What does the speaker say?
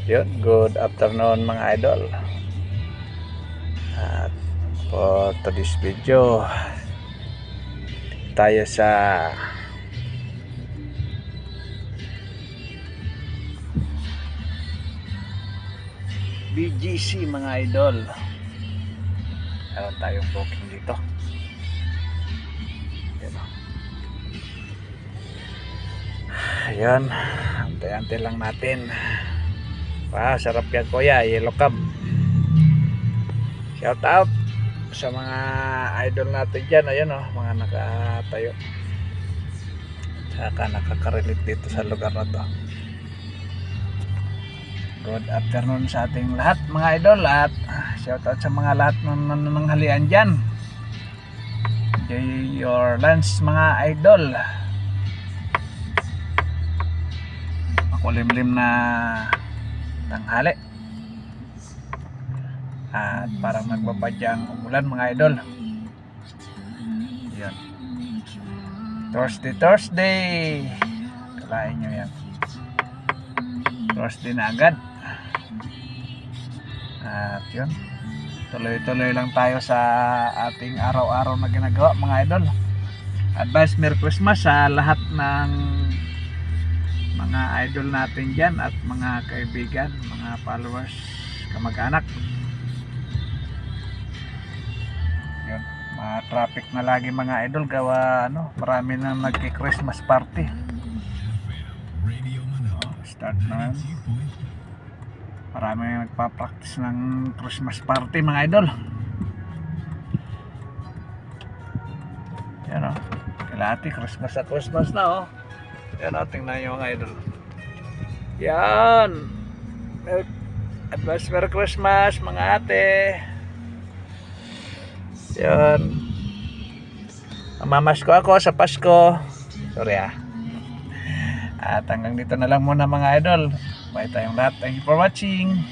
Yun, good afternoon mga idol. At for today's video, tayo sa BGC mga idol. Meron tayong booking dito. Ayan, antay-antay lang natin. Sarap yan kuya, yellow cab. Shout out sa mga idol natin dyan. Ayan mga nakatayo, saka nakaka-relate dito sa lugar na to. Good afternoon sa ating lahat mga idol. At shout out sa mga lahat ng nananghalian dyan. Enjoy your lunch mga idol. Makulimlim na tanghali at parang nagbabadyang umulan mga idol. Yan, Thursday kalahin nyo yan, Thursday na agad. At yun, tuloy-tuloy lang tayo sa ating araw-araw na ginagawa mga idol. Advance Merry Christmas sa lahat ng mga idol natin dyan at mga kaibigan, mga followers, kamag-anak. Yun, mga traffic na lagi mga idol gawa marami nang nagki-Christmas party. Start na, marami nang nagpa-practice ng Christmas party mga idol. Yan kalahati Christmas at Christmas na yan tingnan nyo mga idol. Yan, advance Merry Christmas mga ate. Yan, mamasko ako sa Pasko. Sorry At hanggang dito na lang muna mga idol. Bye tayong lahat. Thank you for watching.